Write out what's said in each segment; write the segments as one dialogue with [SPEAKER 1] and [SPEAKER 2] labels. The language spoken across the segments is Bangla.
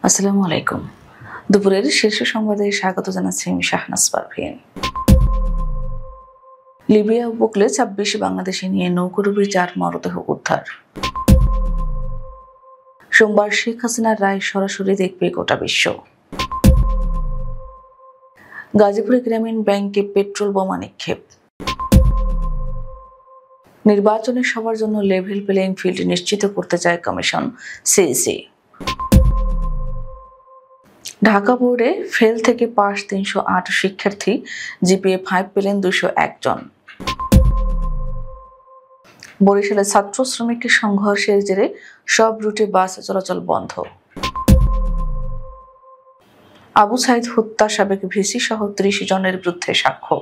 [SPEAKER 1] আসসালামু আলাইকুম। দুপুরের শীর্ষ সংবাদে স্বাগত জানাচ্ছি আমি শাহনাজ পারভীন। লিবিয়া উপকূলে ২৬ বাংলাদেশি নিয়ে নৌকাডুবি ৪ মরদেহ উদ্ধার। সোমবার শেখ হাসিনার রায় সরাসরি দেখবে গোটা বিশ্ব। গাজীপুরে গ্রামীণ ব্যাংকে পেট্রোল বোমা নিক্ষেপ। নির্বাচনে সবার জন্য লেভেল প্লেইং ফিল্ড নিশ্চিত করতে চায় কমিশন সিইসি। ঢাকা বোর্ডে ফেল থেকে পাস ৩০৮ শিক্ষার্থী, জিপিএ 5 পেলেন ২০১ জন। বরিশালে ছাত্র শ্রমিক সংঘর্ষের জেরে সব রুটে বাস চলাচল বন্ধ। আবু সাইদ হত্যা সাবেক ভিসি সহ ৩০ জনের বিরুদ্ধে সাক্ষ্য।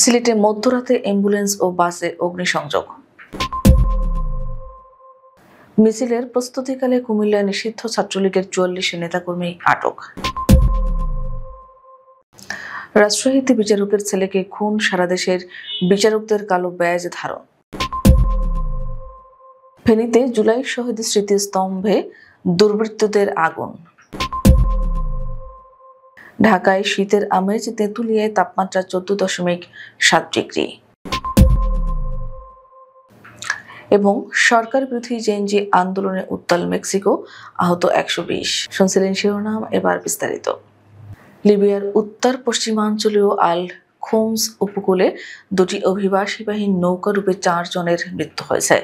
[SPEAKER 1] সিলেটে মধ্যরাতে অ্যাম্বুলেন্স ও বাসে অগ্নিসংযোগ। মিছিলের প্রস্তুতিকালে কুমিল্লায় নিষিদ্ধ ছাত্রলীগের ৪৪ নেতাকর্মী আটক। রাষ্ট্রহিতে বিচারকের ছেলেকে খুন, সারা দেশের বিচারকদের কালো ব্যাজ ধারণ। ফেনীতে জুলাই শহীদ স্মৃতিস্তম্ভে দুর্বৃত্তদের আগুন। ঢাকায় শীতের আমেজ, তেঁতুলিয়ায় তাপমাত্রা ১৪.৭ ডিগ্রি। এবং সরকার বিরোধী জেএনজি আন্দোলনে উত্তাল মেক্সিকো, আহত ১২০। শুনছিলেন শিরোনাম, এবার বিস্তারিত। লিবিয়ার উত্তর পশ্চিমাঞ্চলীয় আল খুমস উপকূলে দুটি অভিবাসীবাহী নৌকাডুবে ৪ জনের মৃত্যু হয়েছে।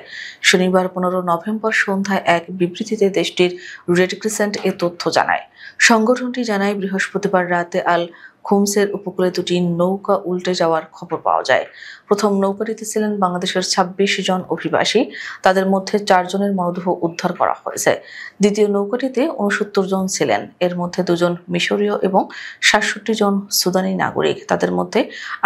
[SPEAKER 1] শনিবার ১৫ নভেম্বর সন্ধ্যায় এক বিবৃতিতে দেশটির রেড ক্রিসেন্ট এ তথ্য জানায়। সংগঠনটি জানায়, বৃহস্পতিবার রাতে আল খুমসের উপকূলে দুটি নৌকা উল্টে যাওয়ার খবর পাওয়া যায়। প্রথম নৌকাটিতে ছিলেন বাংলাদেশের ২৬ জন অভিবাসী, তাদের মধ্যে ৪ জনের মরদেহ উদ্ধার করা হয়েছে। দ্বিতীয় নৌকাটিতে ৬৯ জন ছিলেন, এর মধ্যে ২ জন মিশরীয় এবং ৬৭ জন সুদানি নাগরিক, তাদের মধ্যে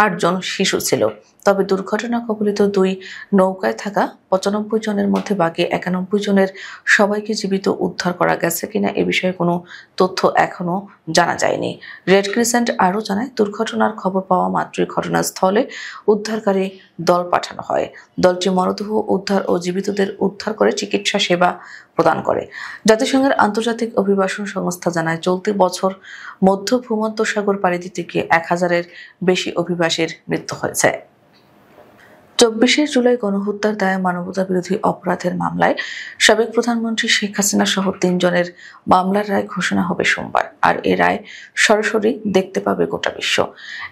[SPEAKER 1] ৮ জন শিশু ছিল। তবে দুর্ঘটনা কবলিত ২ নৌকায় থাকা ৯৫ জনের মধ্যে বাকি ৯১ জনের সবাইকে জীবিত উদ্ধার করা গেছে কিনা এ বিষয়ে কোনো তথ্য এখনো জানা যায়নি। রেড ক্রিসেন্ট আরও জানায়, দুর্ঘটনার খবর পাওয়া মাত্রই ঘটনাস্থলে উদ্ধারকারী দল পাঠানো হয়। দলটি মরদেহ উদ্ধার ও জীবিতদের উদ্ধার করে চিকিৎসা সেবা প্রদান করে। জাতিসংঘের আন্তর্জাতিক অভিবাসন সংস্থা জানায়, চলতি বছর মধ্য ভূমধ্যসাগর পাড়ি দিতে গিয়ে ১,০০০-এর বেশি অভিবাসীর মৃত্যু হয়েছে। ২৪শে জুলাই গণহত্যার দায়ে মানবতা বিরোধী অপরাধের মামলায় সাবেক প্রধানমন্ত্রী শেখ হাসিনা সহ ৩ জনের মামলার রায় ঘোষণা হবে সোমবার। আর এ রায় সরাসরি দেখতে পাবে গোটা বিশ্ব।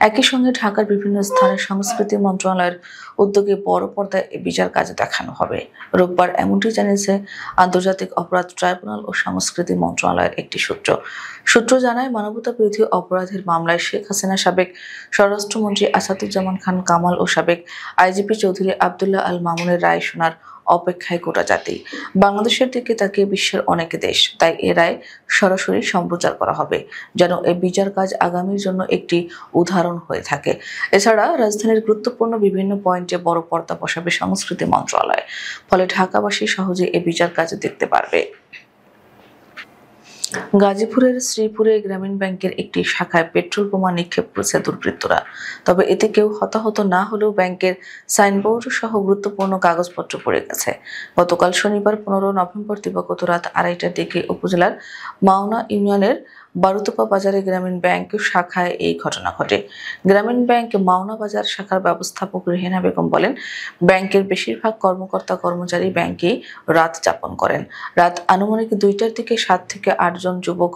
[SPEAKER 1] একই সঙ্গে ঢাকার বিভিন্ন স্থানে সংস্কৃতি মন্ত্রণালয়ের উদ্যোগে বড় পর্দায় এ বিচার কাজ দেখানো হবে। রোববার এমনটি জানিয়েছে আন্তর্জাতিক অপরাধ ট্রাইব্যুনাল ও সংস্কৃতি মন্ত্রণালয়ের একটি সূত্র জানায়, মানবতা বিরোধী অপরাধের মামলায় শেখ হাসিনা, সাবেক স্বরাষ্ট্রমন্ত্রী আসাদুজ্জামান খান কামাল ও সাবেক আইজিপি চৌধুরী আবদুল্লাহ আল মামুনের রায় শোনার অপেক্ষায় গোটা জাতি। বাংলাদেশের দিকে তাকিয়ে বিশ্বের অনেক দেশ, তাই এ রায় সরাসরি সম্প্রচার করা হবে, যেন এই বিচার কাজ আগামীর জন্য একটি উদাহরণ হয়ে থাকে। এছাড়া রাজধানীর গুরুত্বপূর্ণ বিভিন্ন পয়েন্টে বড় পর্দা বসাবে সংস্কৃতি মন্ত্রণালয়, ফলে ঢাকাবাসী সহজে এই বিচার কাজ দেখতে পারবে। গাজীপুরের শ্রীপুরে গ্রামীণ ব্যাংকের একটি শাখায় পেট্রোল বোমা নিক্ষেপ করেছে দুর্বৃত্তরা। তবে এতে কেউ হতাহত না হলেও ব্যাংকের সাইনবোর্ড সহ গুরুত্বপূর্ণ কাগজপত্র পড়ে গেছে। গতকাল শনিবার ১৫ নভেম্বর দিবাগত রাত ২:৩০টার দিকে উপজেলার মাওনা ইউনিয়নের বারুতোপা বাজারে গ্রামীণ ব্যাংক শাখায় এই ঘটনা ঘটে। গ্রামীণ ব্যাংক মাওনা বাজার শাখার ব্যবস্থাপক রেহেনা বেগম বলেন, ব্যাংকের বেশিরভাগ কর্মকর্তা-কর্মচারী ব্যাংকেই রাত যাপন করেন। রাত আনুমানিক ২টার দিকে ৭ থেকে ৮ জন যুবক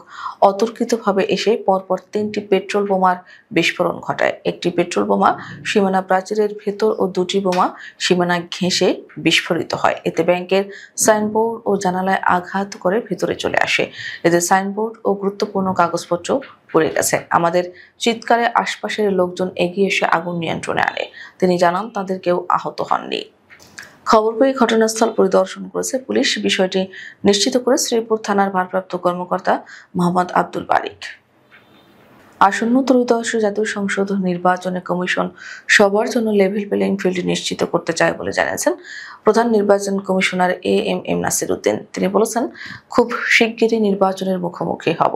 [SPEAKER 1] অতর্কিতভাবে এসে পরপর ৩টি পেট্রোল বোমার বিস্ফোরণ ঘটায়। একটি পেট্রোল বোমা সীমানা প্রাচীরের ভেতর ও ২টি বোমা সীমানা ঘেঁষে বিস্ফোরিত হয়। এতে ব্যাংকের সাইনবোর্ড ও জানালায় আঘাত করে ভেতরে চলে আসে। এতে সাইনবোর্ড ও গুরুত্বপূর্ণ কাগজপত্র পড়ে গেছে। আমাদের চিৎকারে আশপাশের লোকজন এগিয়ে এসে আগুন নিয়ন্ত্রণে আনে। তিনি জানান, তাদের কেউ আহত হননি। খবর পেয়ে ঘটনাস্থল পরিদর্শন করেছে পুলিশ। বিষয়টি নিশ্চিত করে শ্রীপুর থানার ভারপ্রাপ্ত কর্মকর্তা মোহাম্মদ আব্দুল বারিক। আসন্ন ত্রয়োদশ জাতীয় সংসদ নির্বাচনে কমিশন সবার জন্য লেভেল প্লেইং ফিল্ড নিশ্চিত করতে চায় বলে জানিয়েছেন প্রধান নির্বাচন কমিশনার এএমএম নাসির উদ্দিন। তিনি বলেছেন, খুব শিগগিরই নির্বাচনের মুখোমুখি হব।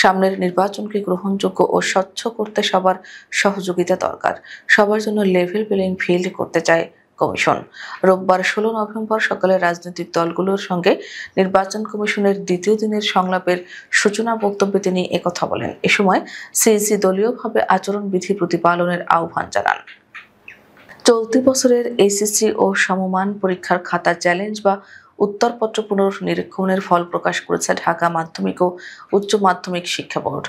[SPEAKER 1] সামনের নির্বাচনকে গ্রহণযোগ্য ও স্বচ্ছ করতে সবার সহযোগিতা দরকার। সবার জন্য লেভেল প্লেইং ফিল্ড করতে চায় কমিশন। রোববার 16 নভেম্বর সকালে রাজনৈতিক দলগুলোর সঙ্গে নির্বাচন কমিশনের দ্বিতীয় দিনের সংলাপের সূচনা বক্তব্যে তিনি একথা বলেন। এ সময় সিইসি দলীয়ভাবে আচরণবিধি প্রতিপালনের আহ্বান জানান। চলতি বছরের এইচএসসি ও সমমান পরীক্ষার খাতা চ্যালেঞ্জ বা উত্তরপত্র পুনর্নিরীক্ষণের ফল প্রকাশ করেছে ঢাকা মাধ্যমিক ও উচ্চ মাধ্যমিক শিক্ষা বোর্ড।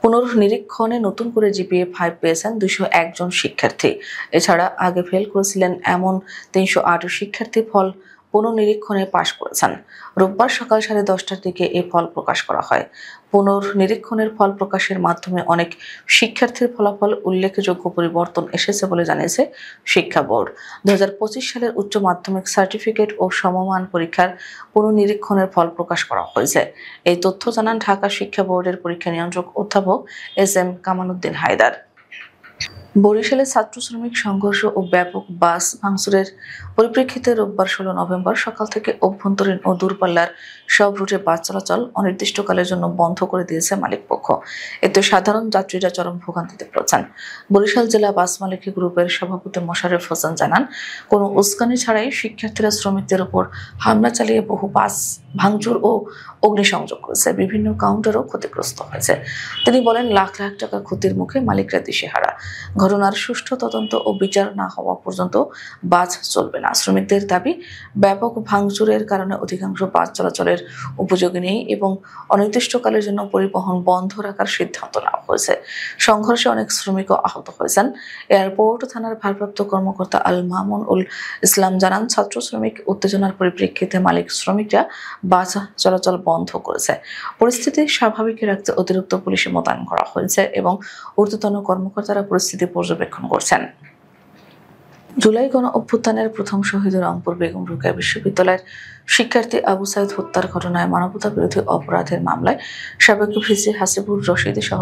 [SPEAKER 1] পুনর্নিরীক্ষণে নতুন করে জিপিএ 5 পেয়েছেন 201 জন শিক্ষার্থী। এছাড়া আগে ফেল করেছিলেন এমন 308 শিক্ষার্থী ফল পুনর্নিরীক্ষণে পাশ করেছেন। রোববার সকাল 10:30টার দিকে এই ফল প্রকাশ করা হয়। পুনর্নিরীক্ষণের ফল প্রকাশের মাধ্যমে অনেক শিক্ষার্থীর ফলাফল উল্লেখযোগ্য পরিবর্তন এসেছে বলে জানিয়েছে শিক্ষা বোর্ড। 2025 সালের উচ্চ মাধ্যমিক সার্টিফিকেট ও সমমান পরীক্ষার পুনর্নিরীক্ষণের ফল প্রকাশ করা হয়েছে। এই তথ্য জানান ঢাকা শিক্ষা বোর্ডের পরীক্ষা নিয়ন্ত্রক অধ্যাপক এস.এম. কামালউদ্দিন হায়দার। বরিশালে ছাত্র শ্রমিক সংঘর্ষ ও ব্যাপক বাস ভাঙচুরের পরিপ্রেক্ষিতে রোববার 16 নভেম্বর সকাল থেকে অভ্যন্তরীণ ও দূরপাল্লার সব রুটে বাস চলাচল অনির্দিষ্টকালের জন্য বন্ধ করে দিয়েছে মালিকপক্ষ। এতে সাধারণ যাত্রীরা চরম ভোগান্তিতে পড়েছেন। বরিশাল জেলা বাস মালিক গ্রুপের সভাপতি মোশাররফ হোসেন জানান, কোনো উস্কানি ছাড়াই শিক্ষার্থীরা শ্রমিকদের উপর হামলা চালিয়ে বহু বাস ভাঙচুর ও অগ্নিসংযোগ করেছে। বিভিন্ন কাউন্টারও ক্ষতিগ্রস্ত হয়েছে। তিনি বলেন, লাখ লাখ টাকা ক্ষতির মুখে মালিকরা দিশেহারা। ঘটনার সুষ্ঠু তদন্ত ও বিচার না হওয়া পর্যন্ত বাস চলবে না। শ্রমিকদের দাবি, ব্যাপক ভাঙচুরের কারণে অধিকাংশ বাস চলাচলের উপযোগী নেই এবং অনির্দিষ্টকালের জন্য পরিবহন বন্ধ রাখার সিদ্ধান্ত নেওয়া হয়েছে। সংঘর্ষে অনেক শ্রমিকও আহত হয়েছেন। এয়ারপোর্ট থানার ভারপ্রাপ্ত কর্মকর্তা আল মামুন উল ইসলাম জানান, ছাত্র শ্রমিক উত্তেজনার পরিপ্রেক্ষিতে মালিক শ্রমিকরা বাস চলাচল বন্ধ করেছে। পরিস্থিতি স্বাভাবিক রাখতে অতিরিক্ত পুলিশ মোতায়েন করা হয়েছে এবং ঊর্ধ্বতন কর্মকর্তারা পরিস্থিতি পর্যবেক্ষণ করছেন। জুলাই গণ অভ্যুত্থানের প্রথম শহীদ রংপুর বেগম রোকেয়া বিশ্ববিদ্যালয়ের শিক্ষার্থী আবু সাইদ হত্যার ঘটনায় মানবতা বিরোধী অপরাধের মামলায় সাবেক ভিসি হাসিবুর রশিদ সহ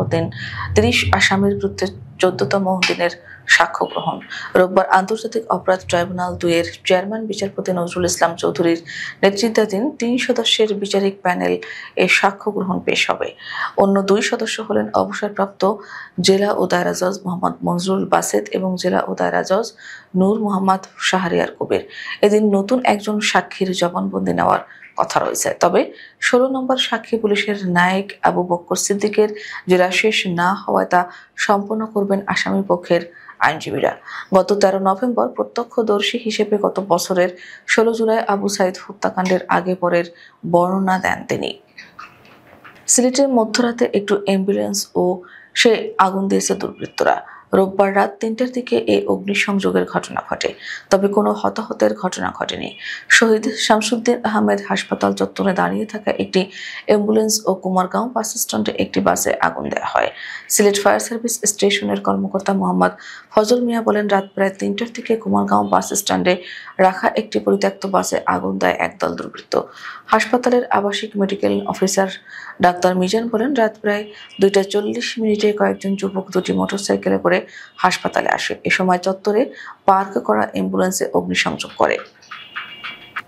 [SPEAKER 1] 30 আসামির বিরুদ্ধে 14তম দিনের সাক্ষ্য গ্রহণ। রোববার আন্তর্জাতিক অপরাধ ট্রাইব্যুনাল 2 এর চেয়ারম্যান বিচারপতি নজরুল ইসলাম চৌধুরীর নেতৃত্বাধীন 3 সদস্যের বিচারিক প্যানেল এ সাক্ষ্য গ্রহণ পেশ হবে। অন্য 2 সদস্য হলেন অবসরপ্রাপ্ত জেলা ও দায়রা জজ মোহাম্মদ মনজুরুল বাসেদ এবং জেলা ও দায়রা জজ নূর মোহাম্মদ শাহরিয়ার কবির। এদিন নতুন একজন সাক্ষীর জবানবন্দি নেওয়ার কথা রয়েছে। তবে 16 নম্বর সাক্ষী পুলিশের নায়েক আবু বক্কর সিদ্দিকের জেরা শেষ না হওয়ায় তা সম্পন্ন করবেন আসামি পক্ষের আইনজীবীরা। গত 13 নভেম্বর প্রত্যক্ষদর্শী হিসেবে গত বছরের 16 জুলাই আবু সাইদ হত্যাকাণ্ডের আগে পরের বর্ণনা দেন তিনি। সিলেটের মধ্যরাতে একটু অ্যাম্বুলেন্স ও সে আগুন দিয়েছে দুর্বৃত্তরা। রোববার রাত 3টার দিকে এই অগ্নিসংযোগের ঘটনা ঘটে। তবে কোনো হতাহতের ঘটনা ঘটেনি। শহীদ শামসুদ্দিন আহমেদ হাসপাতাল চত্বরে দাঁড়িয়ে থাকা একটি অ্যাম্বুলেন্স ও কুমারগাঁও বাস স্ট্যান্ডে একটি বাসে আগুন দেওয়া হয়। সিলেট ফায়ার সার্ভিস স্টেশনের কর্মকর্তা মোহাম্মদ ফজল মিয়া বলেন, রাত প্রায় 3টার দিকে কুমারগাঁও বাস স্ট্যান্ডে রাখা একটি পরিত্যক্ত বাসে আগুন দেয় একদল দুর্বৃত্ত। হাসপাতালের আবাসিক মেডিকেল অফিসার ডাক্তার মিজান বলেন, রাত প্রায় 2:40 কয়েকজন যুবক দুটি মোটরসাইকেলে করে হাসপাতালে আসে। এ সময় চত্বরে পার্ক করা অ্যাম্বুলেন্সে অগ্নিসংযোগ করে।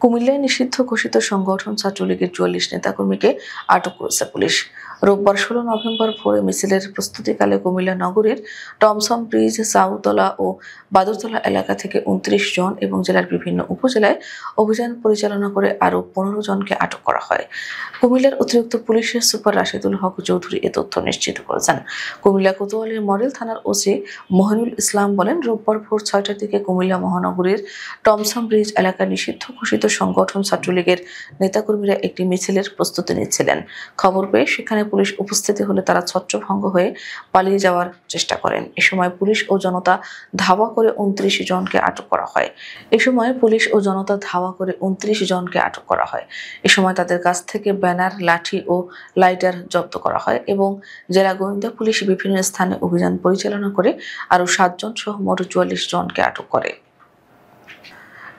[SPEAKER 1] কুমিল্লায় নিষিদ্ধ ঘোষিত সংগঠন ছাত্রলীগের 44 নেতাকর্মীকে আটক করেছে পুলিশ। রোববার 16 নভেম্বর ভোরে মিছিলের প্রস্তুতিকালে কুমিল্লা নগরীর টমসম ব্রিজ, সাউতলা ও বাদুরতলা এলাকা থেকে 29 জন এবং জেলার বিভিন্ন উপজেলায় অভিযান পরিচালনা করে আরও 15 জনকে আটক করা হয়। কুমিল্লার অতিরিক্ত পুলিশের সুপার রাশেদুল হক চৌধুরী এ তথ্য নিশ্চিত করেছেন। কুমিল্লা কোতোয়ালির মডেল থানার ওসি মহিনুল ইসলাম বলেন, রোববার ভোর 6টার দিকে কুমিল্লা মহানগরীর টমসম ব্রিজ এলাকার নিষিদ্ধ ঘোষিত সংগঠন ছাত্রলীগের নেতাকর্মীরা একটি মিছিলের প্রস্তুতি নিচ্ছিলেন। খবর পেয়ে সেখানে পুলিশ উপস্থিতি হলে তারা ছত্রভঙ্গ হয়ে পালিয়ে যাওয়ার চেষ্টা করেন। এ সময় পুলিশ ও জনতা ধাওয়া করে 29 জনকে আটক করা হয়। এ সময় তাদের কাছ থেকে ব্যানার, লাঠি ও লাইটার জব্দ করা হয় এবং জেলা গোয়েন্দা পুলিশ বিভিন্ন স্থানে অভিযান পরিচালনা করে আরও 7 জন সহ মোট 44 জনকে আটক করে।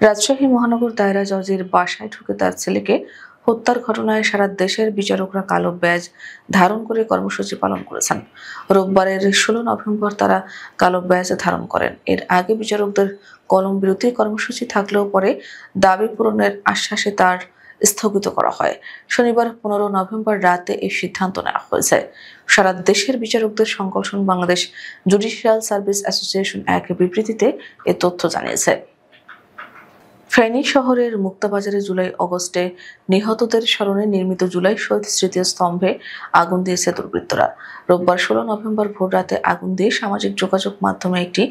[SPEAKER 1] রাজশাহী মহানগর দায়রা জজের বাসায় ঢুকে তার ছেলেকে হত্যার ঘটনায় সারা দেশের বিচারকরা কালো ব্যাজ ধারণ করে কর্মসূচি পালন করেছেন। রোববারের 16 নভেম্বর তারা কালো ব্যাজ ধারণ করেন। এর আগে বিচারকদের কলম বিরতি কর্মসূচি থাকলেও পরে দাবি পূরণের আশ্বাসে তার স্থগিত করা হয়। শনিবার 15 নভেম্বর রাতে এই সিদ্ধান্ত নেওয়া হয়েছে। সারা দেশের বিচারকদের সংগঠন বাংলাদেশ জুডিশিয়াল সার্ভিস অ্যাসোসিয়েশন এক বিবৃতিতে এ তথ্য জানিয়েছে। ফেনী শহরের মুক্তাবাজারে জুলাই আগস্টে নিহতদের স্মরণে নির্মিত জুলাই শহীদ স্মৃতি স্তম্ভে আগুন দিয়েছে দুর্বৃত্তরা। রোববার 16 নভেম্বর ভোররাতে আগুন দিয়ে সামাজিক যোগাযোগ মাধ্যমে একটি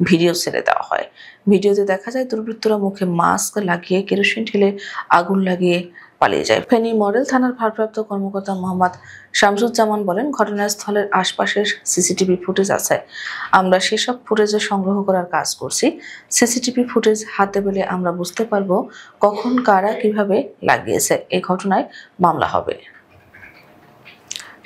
[SPEAKER 1] ভিডিও ছেড়ে দেওয়া হয়। ভিডিওতে দেখা যায় দুর্বৃত্তরা মুখে মাস্ক লাগিয়ে কেরোসিন ঢেলে আগুন লাগিয়ে পালিয়ে যায়। ফেনী মডেল থানার ভারপ্রাপ্ত কর্মকর্তা মোহাম্মদ শামসুজ্জামান বলেন, ঘটনাস্থলের আশপাশের সিসিটিভি ফুটেজ আছে। আমরা সেসব ফুটেজে সংগ্রহ করার কাজ করছি। সিসিটিভি ফুটেজ হাতে পেলে আমরা বুঝতে পারবো কখন কারা কিভাবে লাগিয়েছে। এই ঘটনায় মামলা হবে।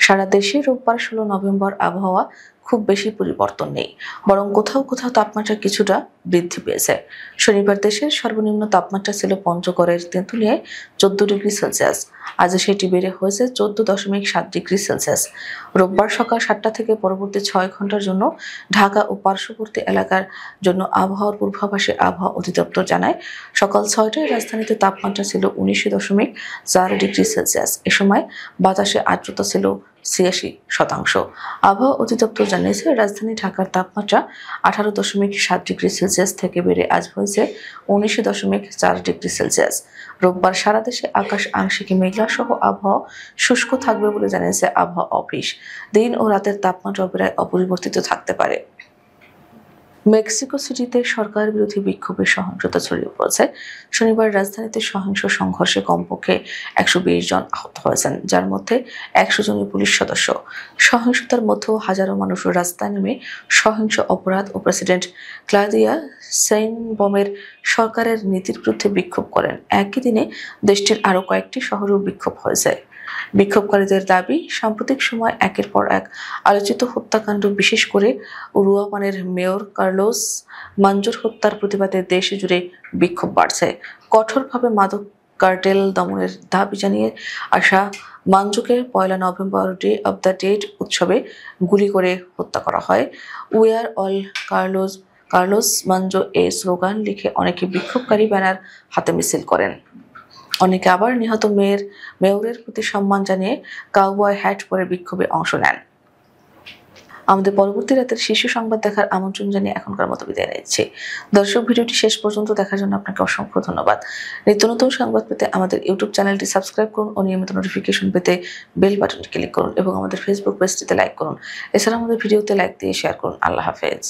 [SPEAKER 1] সারা দেশে রোববার 16 নভেম্বর আবহাওয়া খুব বেশি পরিবর্তন নেই, বরং কোথাও কোথাও তাপমাত্রা কিছুটা বৃদ্ধি পেয়েছে। শনিবার দেশের সর্বনিম্ন তাপমাত্রা ছিল পঞ্চগড়ের তেঁতুলিয়ায় 14 ডিগ্রি সেলসিয়াস। আজ সেটি বেড়ে হয়েছে 14.7 ডিগ্রি সেলসিয়াস। রোববার সকাল 7টা থেকে পরবর্তী 6 ঘন্টার জন্য ঢাকা ও পার্শ্ববর্তী এলাকার জন্য আবহাওয়ার পূর্বাভাসে আবহাওয়া অধিদপ্তর জানায়, সকাল 6টায় রাজধানীতে তাপমাত্রা ছিল 19.4 ডিগ্রি সেলসিয়াস। এ সময় বাতাসে আর্দ্রতা ছিল 86%। আবহাওয়া অধিদপ্তর জানিয়েছে, রাজধানী ঢাকার তাপমাত্রা 18.7 ডিগ্রি সেলসিয়াস থেকে বেড়ে আজ হয়েছে 19.4 ডিগ্রি সেলসিয়াস। রোববার সারা দেশে আকাশ আংশিক মেঘলা সহ আবহাওয়া শুষ্ক থাকবে বলে জানিয়েছে আবহাওয়া অফিস। দিন ও রাতের তাপমাত্রা প্রায় অপরিবর্তিত থাকতে পারে। মেক্সিকো সিটিতে সরকার বিরোধী বিক্ষোভের সহিংসতা ছড়িয়ে পড়েছে। শনিবার রাজধানীতে সহিংস সংঘর্ষে কমপক্ষে 120 জন আহত হয়েছেন, যার মধ্যে 100 জনই পুলিশ সদস্য। সহিংসতার মধ্যেও হাজারো মানুষ রাস্তায় নেমে সহিংস অপরাধ ও প্রেসিডেন্ট ক্লাউদিয়া সেইনবমের সরকারের নীতির বিরুদ্ধে বিক্ষোভ করেন। একই দিনে দেশটির আরও কয়েকটি শহরেও বিক্ষোভ হয়েছে। বিক্ষোভকারীদের দাবি, সাম্প্রতিক সময় একের পর এক আলোচিত হত্যাকাণ্ড, বিশেষ করে উরুয়াপানের মেয়র কার্লোস মানজোর হত্যার প্রতিবাদে দেশ জুড়ে বিক্ষোভ বাড়ছে। কঠোরভাবে মাদক কার্টেল দমনের দাবি জানিয়ে আসা মানজোকে 1 November day of the dead উৎসবে গুলি করে হত্যা করা হয়। We are all Carlos Manzo এ স্লোগান লিখে অনেকে বিক্ষোভকারী ব্যানার হাতে মিছিল করেন। অনেকে আবার নিহত মেয়রের প্রতি সম্মান জানিয়ে কাউবয় হ্যাট পরে বিক্ষোভে অংশ নেন। আমাদের পরবর্তী রাতের শীর্ষ সংবাদ দেখার আমন্ত্রণ জানিয়ে এখনকার মতো বিদায় নিচ্ছি। দর্শক, ভিডিওটি শেষ পর্যন্ত দেখার জন্য আপনাকে অসংখ্য ধন্যবাদ। নিত্য নতুন সংবাদ পেতে আমাদের ইউটিউব চ্যানেলটি সাবস্ক্রাইব করুন ও নিয়মিত নোটিফিকেশন পেতে বেল বাটনটি ক্লিক করুন এবং আমাদের ফেসবুক পেজটিতে লাইক করুন। এছাড়া আমাদের ভিডিওতে লাইক দিয়ে শেয়ার করুন। আল্লাহ হাফেজ।